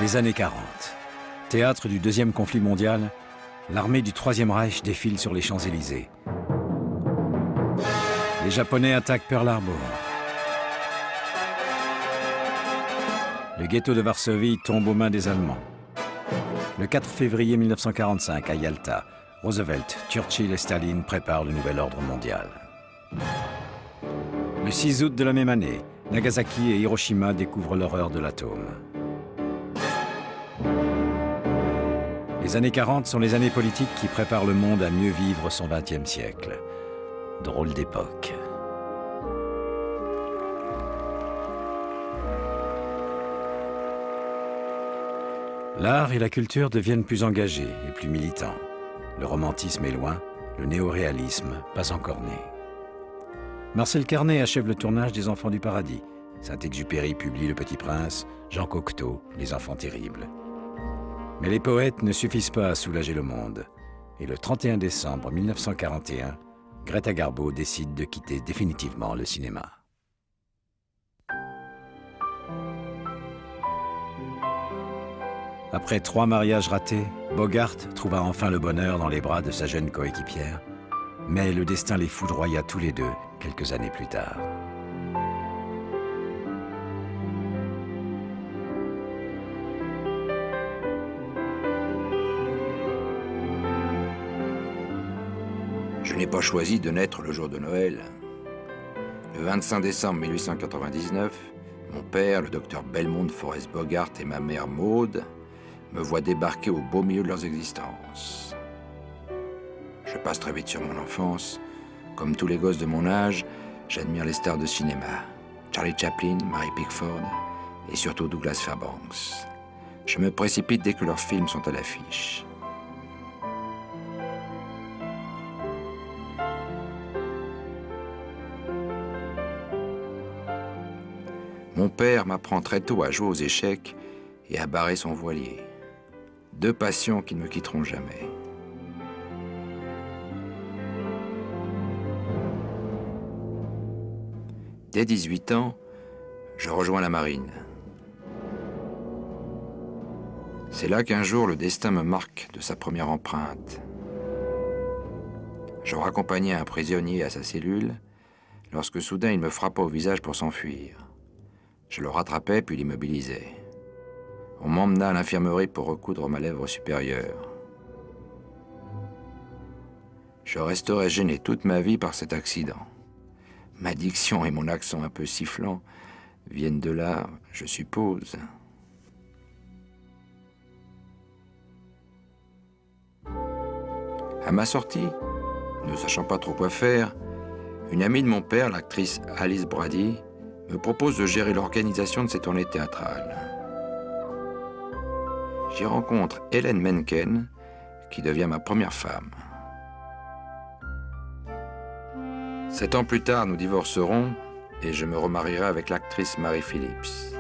Les années 40. Théâtre du deuxième conflit mondial, l'armée du Troisième Reich défile sur les Champs-Élysées. Les Japonais attaquent Pearl Harbor. Le ghetto de Varsovie tombe aux mains des Allemands. Le 4 février 1945, à Yalta, Roosevelt, Churchill et Staline préparent le nouvel ordre mondial. Le 6 août de la même année, Nagasaki et Hiroshima découvrent l'horreur de l'atome. Les années 40 sont les années politiques qui préparent le monde à mieux vivre son XXe siècle. Drôle d'époque. L'art et la culture deviennent plus engagés et plus militants. Le romantisme est loin, le néoréalisme pas encore né. Marcel Carné achève le tournage des Enfants du Paradis. Saint-Exupéry publie Le Petit Prince, Jean Cocteau, Les Enfants terribles. Mais les poètes ne suffisent pas à soulager le monde. Et le 31 décembre 1941, Greta Garbo décide de quitter définitivement le cinéma. Après 3 mariages ratés, Bogart trouva enfin le bonheur dans les bras de sa jeune coéquipière. Mais le destin les foudroya tous les deux quelques années plus tard. Je n'ai pas choisi de naître le jour de Noël. Le 25 décembre 1899, mon père, le docteur Belmont Forrest Bogart et ma mère Maude me voient débarquer au beau milieu de leurs existences. Je passe très vite sur mon enfance. Comme tous les gosses de mon âge, j'admire les stars de cinéma. Charlie Chaplin, Mary Pickford et surtout Douglas Fairbanks. Je me précipite dès que leurs films sont à l'affiche. Mon père m'apprend très tôt à jouer aux échecs et à barrer son voilier. 2 passions qui ne me quitteront jamais. Dès 18 ans, je rejoins la marine. C'est là qu'un jour, le destin me marque de sa première empreinte. Je raccompagnais un prisonnier à sa cellule lorsque soudain il me frappa au visage pour s'enfuir. Je le rattrapais puis l'immobilisais. On m'emmena à l'infirmerie pour recoudre ma lèvre supérieure. Je resterai gêné toute ma vie par cet accident. Ma diction et mon accent un peu sifflant viennent de là, je suppose. À ma sortie, ne sachant pas trop quoi faire, une amie de mon père, l'actrice Alice Brady, me propose de gérer l'organisation de ses tournées théâtrales. J'y rencontre Hélène Mencken, qui devient ma première femme. 7 ans plus tard, nous divorcerons et je me remarierai avec l'actrice Mary Phillips.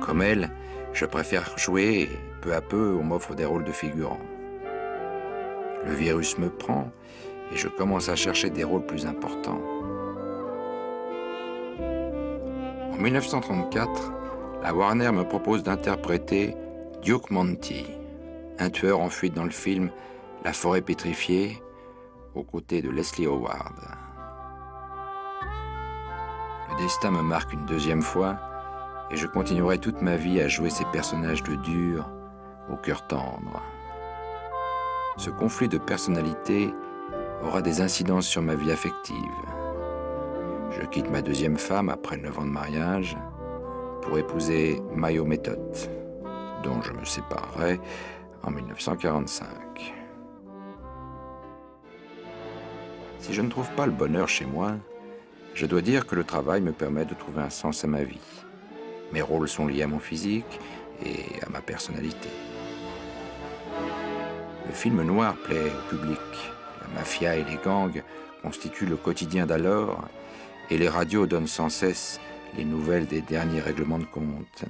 Comme elle, je préfère jouer et peu à peu, on m'offre des rôles de figurants. Le virus me prend et je commence à chercher des rôles plus importants. En 1934, la Warner me propose d'interpréter Duke Monty, un tueur en fuite dans le film La forêt pétrifiée, aux côtés de Leslie Howard. Le destin me marque une 2e fois et je continuerai toute ma vie à jouer ces personnages de dur, au cœur tendre. Ce conflit de personnalité aura des incidences sur ma vie affective. Je quitte ma 2e femme après 9 ans de mariage pour épouser Mayo Method, dont je me séparerai en 1945. Si je ne trouve pas le bonheur chez moi, je dois dire que le travail me permet de trouver un sens à ma vie. Mes rôles sont liés à mon physique et à ma personnalité. Le film noir plaît au public. La mafia et les gangs constituent le quotidien d'alors et les radios donnent sans cesse les nouvelles des derniers règlements de compte.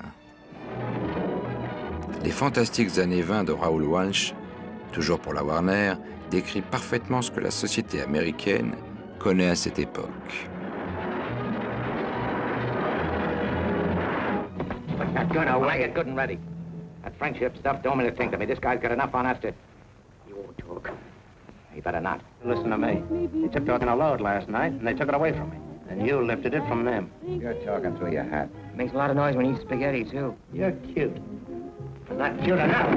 Les fantastiques années 20 de Raoul Walsh, toujours pour la Warner, décrit parfaitement ce que la société américaine connaît à cette époque. That gun away. Get good and ready. That friendship stuff don't mean a thing to me. This guy's got enough on us to... You won't talk. He better not. Listen to me. They tipped off in a load last night, and they took it away from me. And you lifted it from them. You're talking through your hat. Makes a lot of noise when you eat spaghetti, too. You're cute. But not cute enough.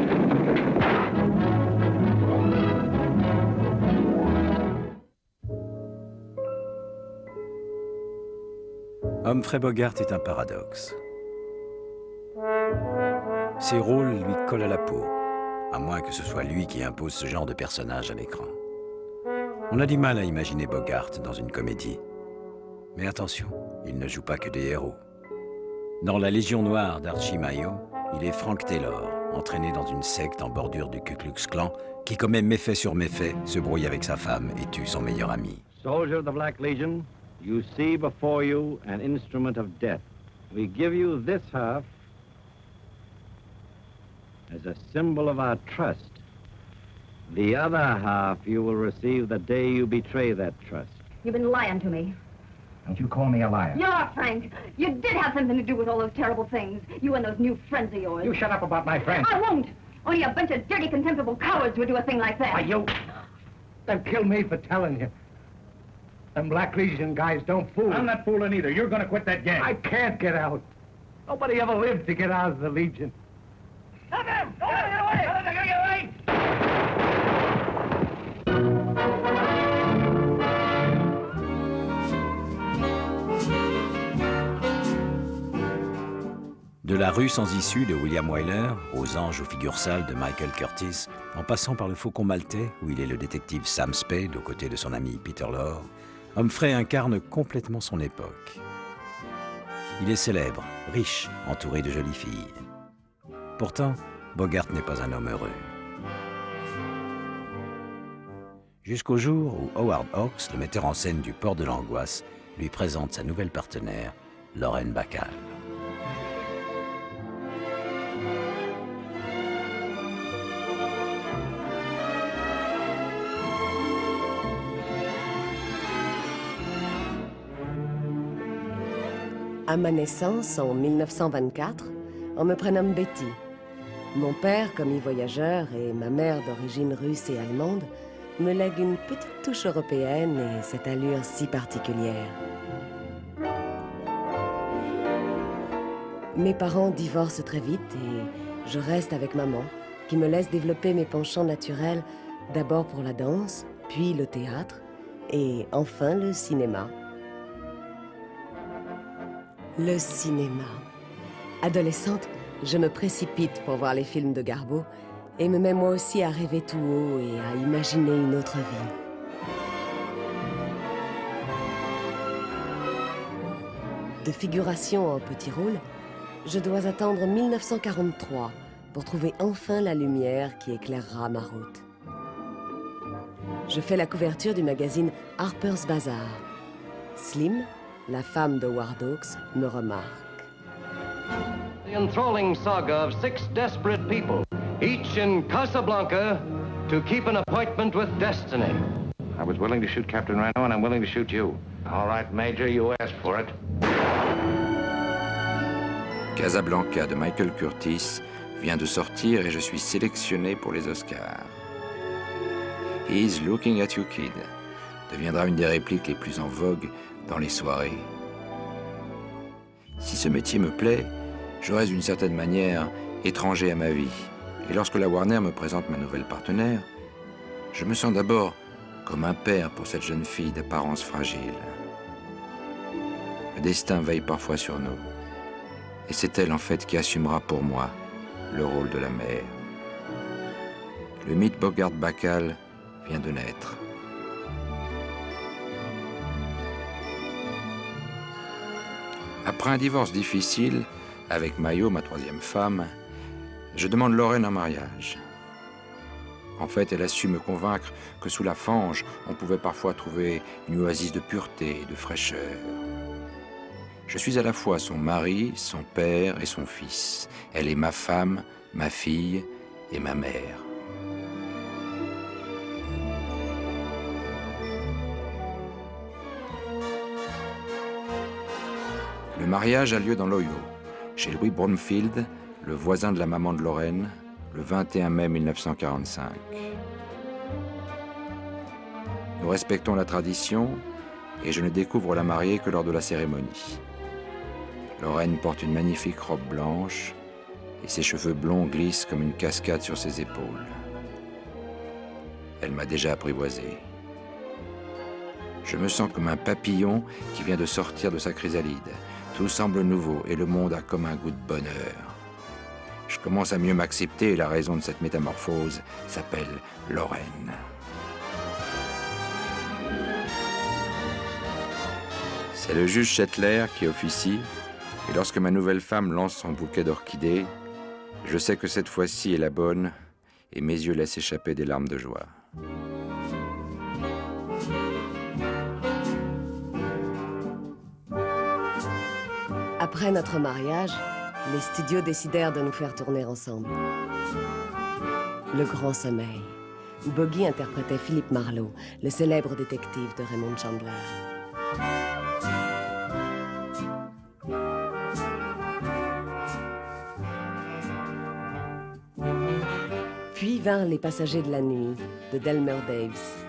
Humphrey Bogart est un paradoxe. Ses rôles lui collent à la peau, à moins que ce soit lui qui impose ce genre de personnage à l'écran. On a du mal à imaginer Bogart dans une comédie. Mais attention, il ne joue pas que des héros. Dans La Légion Noire d'Archie Mayo, il est Frank Taylor, entraîné dans une secte en bordure du Ku Klux Klan, qui commet méfait sur méfait, se brouille avec sa femme et tue son meilleur ami. Soldier of the Black Legion, you see before you an instrument of death. We give you this half as a symbol of our trust. The other half you will receive the day you betray that trust. You've been lying to me. Don't you call me a liar. You are, Frank. You did have something to do with all those terrible things. You and those new friends of yours. You shut up about my friends. I won't. Only a bunch of dirty, contemptible cowards would do a thing like that. Why, you... They'll kill me for telling you. Them Black Legion guys don't fool. I'm not fooling either. You're going to quit that gang. I can't get out. Nobody ever lived to get out of the Legion. Stop him! Don't let him get away! Don't let him get away! De La Rue sans issue de William Wyler aux Anges aux figures sales de Michael Curtis, en passant par Le Faucon maltais, où il est le détective Sam Spade aux côtés de son ami Peter Lorre, Humphrey incarne complètement son époque. Il est célèbre, riche, entouré de jolies filles. Pourtant, Bogart n'est pas un homme heureux. Jusqu'au jour où Howard Hawks, le metteur en scène du Port de l'Angoisse, lui présente sa nouvelle partenaire, Lauren Bacall. À ma naissance, en 1924, on me prénomme Betty. Mon père, commis voyageur, et ma mère, d'origine russe et allemande, me lèguent une petite touche européenne et cette allure si particulière. Mes parents divorcent très vite et je reste avec maman, qui me laisse développer mes penchants naturels, d'abord pour la danse, puis le théâtre, et enfin le cinéma. Le cinéma. Adolescente, je me précipite pour voir les films de Garbo et me mets moi aussi à rêver tout haut et à imaginer une autre vie. De figuration en petit rôle, je dois attendre 1943 pour trouver enfin la lumière qui éclairera ma route. Je fais la couverture du magazine Harper's Bazaar. Slim, la femme de Howard Hawks, me remarque. The enthralling saga of 6 desperate people, each in Casablanca, to keep an appointment with destiny. I was willing to shoot Captain Reno, and I'm willing to shoot you. All right, Major, you asked for it. Casablanca de Michael Curtis vient de sortir et je suis sélectionné pour les Oscars. He's Looking at You Kid deviendra une des répliques les plus en vogue dans les soirées. Si ce métier me plaît, je reste d'une certaine manière étranger à ma vie. Et lorsque la Warner me présente ma nouvelle partenaire, je me sens d'abord comme un père pour cette jeune fille d'apparence fragile. Le destin veille parfois sur nous. Et c'est elle en fait qui assumera pour moi le rôle de la mère. Le mythe Bogart-Bacall vient de naître. Après un divorce difficile, avec Mayo, ma troisième femme, je demande Lauren en mariage. En fait, elle a su me convaincre que sous la fange, on pouvait parfois trouver une oasis de pureté et de fraîcheur. Je suis à la fois son mari, son père et son fils. Elle est ma femme, ma fille et ma mère. Le mariage a lieu dans l'Ohio, chez Louis Bromfield, le voisin de la maman de Lorraine, le 21 mai 1945. Nous respectons la tradition et je ne découvre la mariée que lors de la cérémonie. Lorraine porte une magnifique robe blanche et ses cheveux blonds glissent comme une cascade sur ses épaules. Elle m'a déjà apprivoisé. Je me sens comme un papillon qui vient de sortir de sa chrysalide. Tout semble nouveau et le monde a comme un goût de bonheur. Je commence à mieux m'accepter et la raison de cette métamorphose s'appelle Lorraine. C'est le juge Chetler qui officie, et lorsque ma nouvelle femme lance son bouquet d'orchidées, je sais que cette fois-ci est la bonne, et mes yeux laissent échapper des larmes de joie. Après notre mariage, les studios décidèrent de nous faire tourner ensemble. Le Grand Sommeil. Bogey interprétait Philippe Marlowe, le célèbre détective de Raymond Chandler. Puis vinrent Les Passagers de la nuit, de Delmer Daves.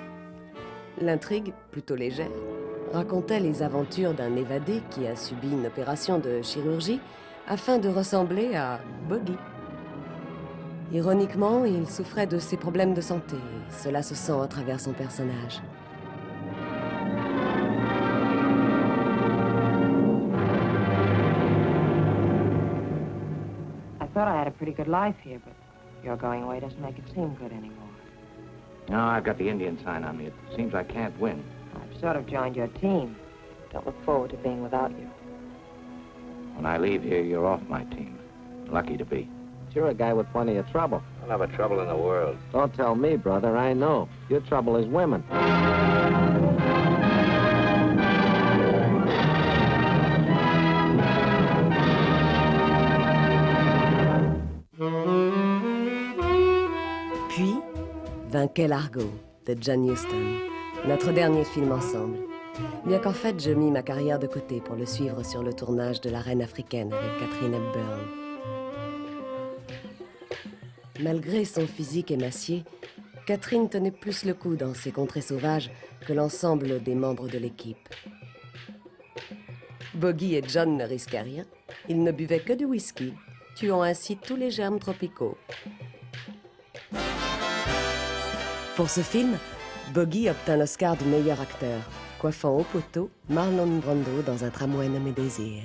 L'intrigue, plutôt légère, racontait les aventures d'un évadé qui a subi une opération de chirurgie afin de ressembler à Bogey. Ironiquement, il souffrait de ses problèmes de santé, et cela se sent à travers son personnage. I thought I had a pretty good life here, but your going away doesn't make it seem good anymore. No, I've got the Indian sign on me. It seems I can't win. I've sort of joined your team. Don't look forward to being without you. When I leave here, you're off my team. Lucky to be. You're a guy with plenty of trouble. I'll have a trouble in the world. Don't tell me, brother. I know. Your trouble is women. Puis, vint Quel Argo, de John Huston, notre dernier film ensemble. Bien qu'en fait, je mis ma carrière de côté pour le suivre sur le tournage de La Reine africaine avec Katharine Hepburn. Malgré son physique émacié, Catherine tenait plus le coup dans ces contrées sauvages que l'ensemble des membres de l'équipe. Bogey et John ne risquaient rien. Ils ne buvaient que du whisky, tuant ainsi tous les germes tropicaux. Pour ce film, Bogey obtint l'Oscar du meilleur acteur, coiffant au poteau Marlon Brando dans Un tramway nommé Désir.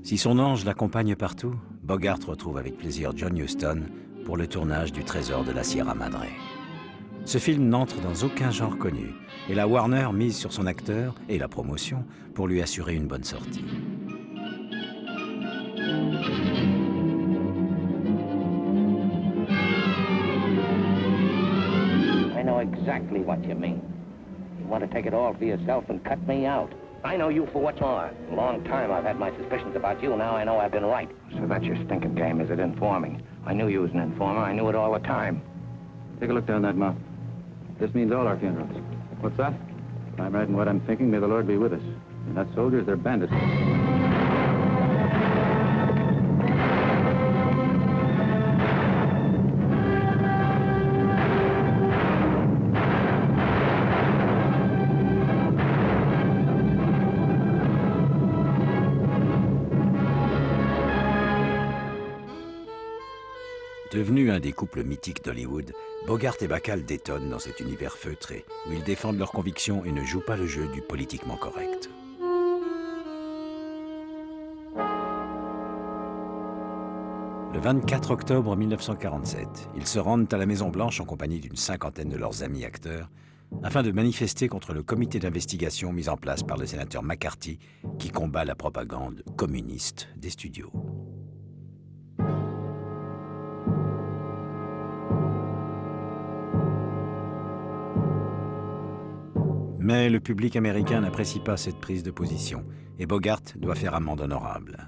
Si son ange l'accompagne partout, Bogart retrouve avec plaisir John Huston pour le tournage du Trésor de la Sierra Madre. Ce film n'entre dans aucun genre connu, et la Warner mise sur son acteur et la promotion pour lui assurer une bonne sortie. I know exactly what you mean. You want to take it all for yourself and cut me out. I know you for what's more. A long time I've had my suspicions about you. Now I know I've been right. So that's your stinking game, is it, informing? I knew you was an informer. I knew it all the time. Take a look down that mouth. This means all our funerals. What's that? If I'm right in what I'm thinking, may the Lord be with us. They're not soldiers, they're bandits. Devenu un des couples mythiques d'Hollywood, Bogart et Bacall détonnent dans cet univers feutré, où ils défendent leurs convictions et ne jouent pas le jeu du politiquement correct. Le 24 octobre 1947, ils se rendent à la Maison-Blanche en compagnie d'une cinquantaine de leurs amis acteurs, afin de manifester contre le comité d'investigation mis en place par le sénateur McCarthy, qui combat la propagande communiste des studios. Mais le public américain n'apprécie pas cette prise de position et Bogart doit faire amende honorable.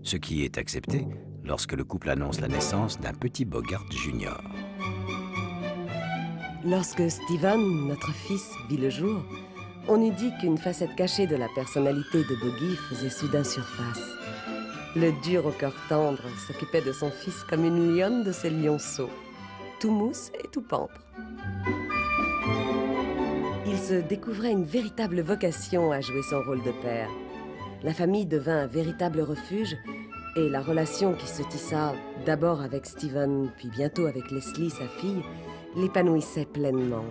Ce qui est accepté lorsque le couple annonce la naissance d'un petit Bogart Junior. Lorsque Steven, notre fils, vit le jour, On eût dit qu'une facette cachée de la personnalité de Boggy faisait soudain surface. Le dur au cœur tendre s'occupait de son fils comme une lionne de ses lionceaux, tout mousse et tout pampre. Il se découvrait une véritable vocation à jouer son rôle de père. La famille devint un véritable refuge et la relation qui se tissa d'abord avec Stephen, puis bientôt avec Leslie, sa fille, l'épanouissait pleinement.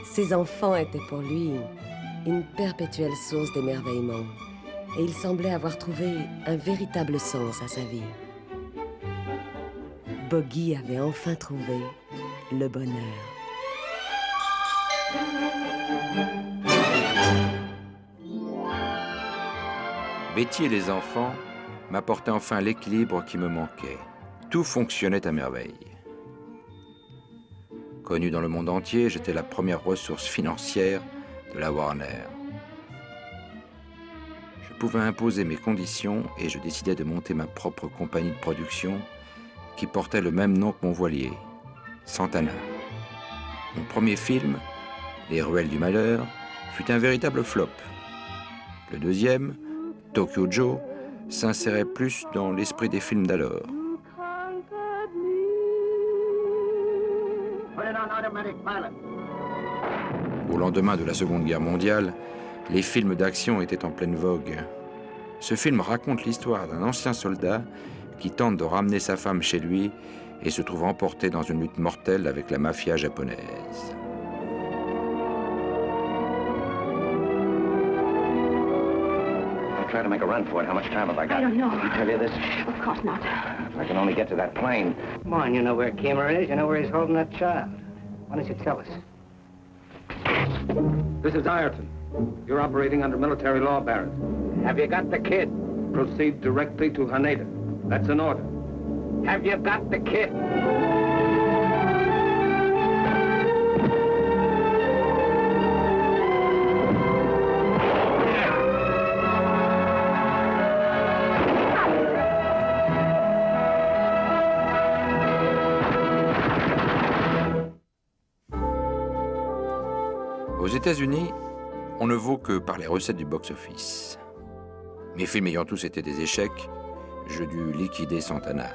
Ses enfants étaient pour lui une perpétuelle source d'émerveillement et il semblait avoir trouvé un véritable sens à sa vie. Boggy avait enfin trouvé le bonheur. Betty et les enfants m'apportaient enfin l'équilibre qui me manquait. Tout fonctionnait à merveille. Connu dans le monde entier, j'étais la première ressource financière de la Warner. Je pouvais imposer mes conditions et je décidai de monter ma propre compagnie de production qui portait le même nom que mon voilier, Santana. Mon premier film, Les Ruelles du Malheur, fut un véritable flop. Le deuxième, Tokyo Joe, s'insérait plus dans l'esprit des films d'alors. Au lendemain de la Seconde Guerre mondiale, les films d'action étaient en pleine vogue. Ce film raconte l'histoire d'un ancien soldat qui tente de ramener sa femme chez lui et se trouve emporté dans une lutte mortelle avec la mafia japonaise. Try to make a run for it. How much time have I got? I don't know. Did he tell you this? Of course not. If I can only get to that plane. Come on, you know where Kimmer is. You know where he's holding that child. Why don't you tell us? This is Ireton. You're operating under military law, Barrett. Have you got the kid? Proceed directly to Haneda. That's an order. Have you got the kid? Aux États-Unis, on ne vaut que par les recettes du box-office. Mes films ayant tous été des échecs, je dus liquider Santana.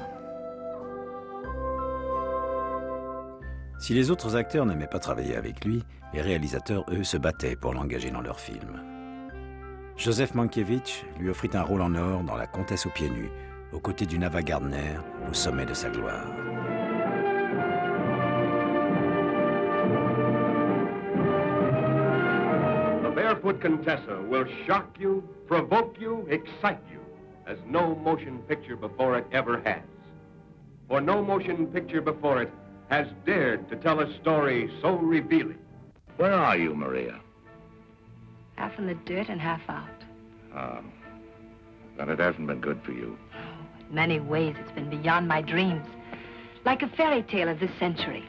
Si les autres acteurs n'aimaient pas travailler avec lui, les réalisateurs, eux, se battaient pour l'engager dans leurs films. Joseph Mankiewicz lui offrit un rôle en or dans La Comtesse aux pieds nus, aux côtés d'une Ava Gardner au sommet de sa gloire. The Barefoot Contessa will shock you, provoke you, excite you, as no motion picture before it ever has. For no motion picture before it has dared to tell a story so revealing. Where are you, Maria? Half in the dirt and half out. Then it hasn't been good for you. In many ways, it's been beyond my dreams. Like a fairy tale of this century.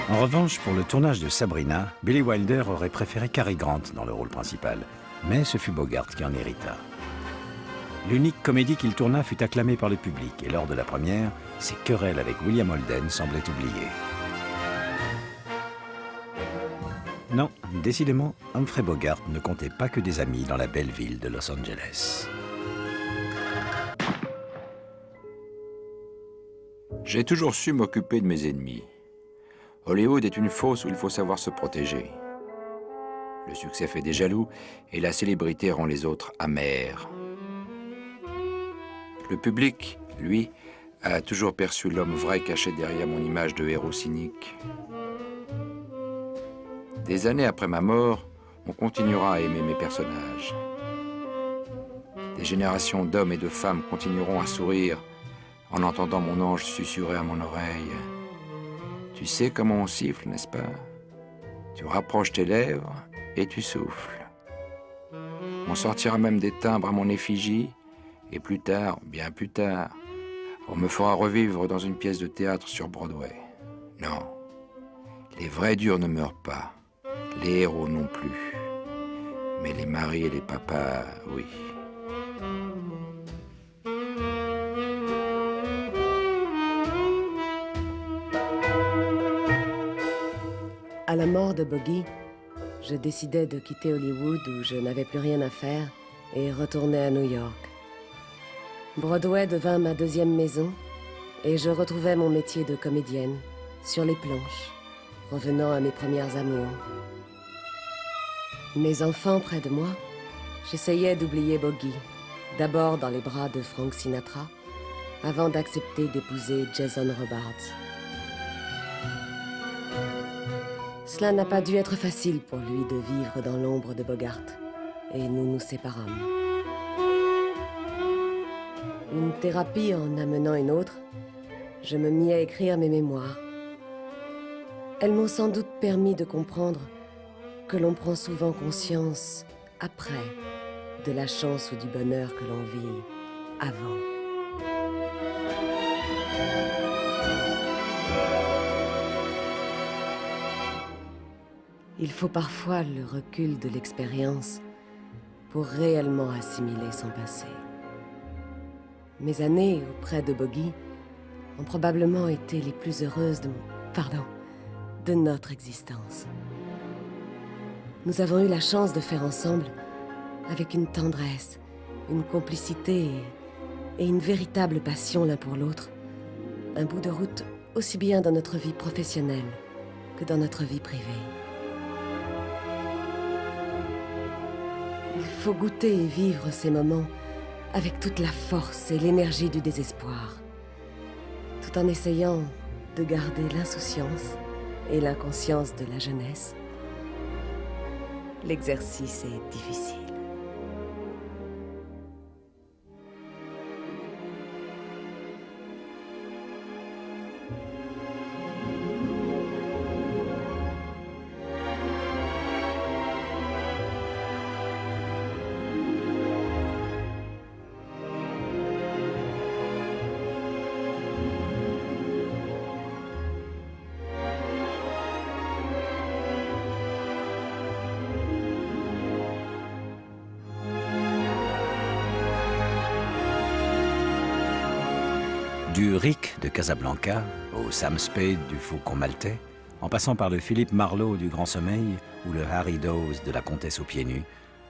En revanche, pour le tournage de Sabrina, Billy Wilder aurait préféré Cary Grant dans le rôle principal, mais ce fut Bogart qui en hérita. L'unique comédie qu'il tourna fut acclamée par le public, et lors de la première, ses querelles avec William Holden semblaient oubliées. Non, décidément, Humphrey Bogart ne comptait pas que des amis dans la belle ville de Los Angeles. J'ai toujours su m'occuper de mes ennemis. Hollywood est une fosse où il faut savoir se protéger. Le succès fait des jaloux et la célébrité rend les autres amers. Le public, lui, a toujours perçu l'homme vrai caché derrière mon image de héros cynique. Des années après ma mort, on continuera à aimer mes personnages. Des générations d'hommes et de femmes continueront à sourire en entendant mon ange susurrer à mon oreille. Tu sais comment on siffle, n'est-ce pas? Tu rapproches tes lèvres et tu souffles. On sortira même des timbres à mon effigie, et plus tard, bien plus tard, on me fera revivre dans une pièce de théâtre sur Broadway. Non, Les vrais durs ne meurent pas, les héros non plus. Mais les maris et les papas, oui. À la mort de Boggy, je décidai de quitter Hollywood où je n'avais plus rien à faire et retourner à New York. Broadway devint ma deuxième maison et je retrouvais mon métier de comédienne sur les planches, revenant à mes premières amours. Mes enfants près de moi, j'essayais d'oublier Boggy, d'abord dans les bras de Frank Sinatra, avant d'accepter d'épouser Jason Robards. Cela n'a pas dû être facile pour lui de vivre dans l'ombre de Bogart, et nous nous séparâmes. Une thérapie en amenant une autre, je me mis à écrire mes mémoires. Elles m'ont sans doute permis de comprendre que l'on prend souvent conscience, après, de la chance ou du bonheur que l'on vit avant. Il faut parfois le recul de l'expérience pour réellement assimiler son passé. Mes années auprès de Boggy ont probablement été les plus heureuses de notre existence. Nous avons eu la chance de faire ensemble, avec une tendresse, une complicité et une véritable passion l'un pour l'autre, un bout de route aussi bien dans notre vie professionnelle que dans notre vie privée. Il faut goûter et vivre ces moments avec toute la force et l'énergie du désespoir, tout en essayant de garder l'insouciance et l'inconscience de la jeunesse. L'exercice est difficile. Du Rick de Casablanca au Sam Spade du Faucon Maltais, en passant par le Philippe Marlowe du Grand Sommeil ou le Harry Dawes de la Comtesse aux Pieds Nus,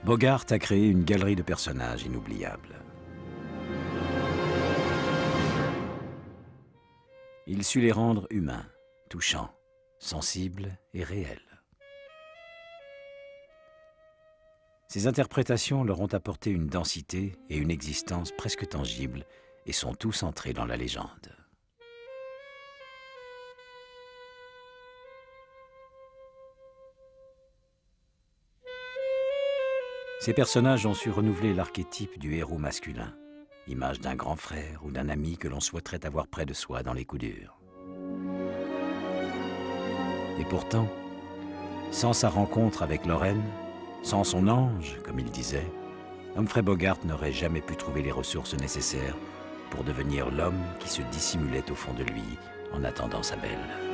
Bogart a créé une galerie de personnages inoubliables. Il sut les rendre humains, touchants, sensibles et réels. Ces interprétations leur ont apporté une densité et une existence presque tangibles et sont tous entrés dans la légende. Ces personnages ont su renouveler l'archétype du héros masculin, image d'un grand frère ou d'un ami que l'on souhaiterait avoir près de soi dans les coups durs. Et pourtant, sans sa rencontre avec Lorraine, sans son ange, comme il disait, Humphrey Bogart n'aurait jamais pu trouver les ressources nécessaires pour devenir l'homme qui se dissimulait au fond de lui en attendant sa belle.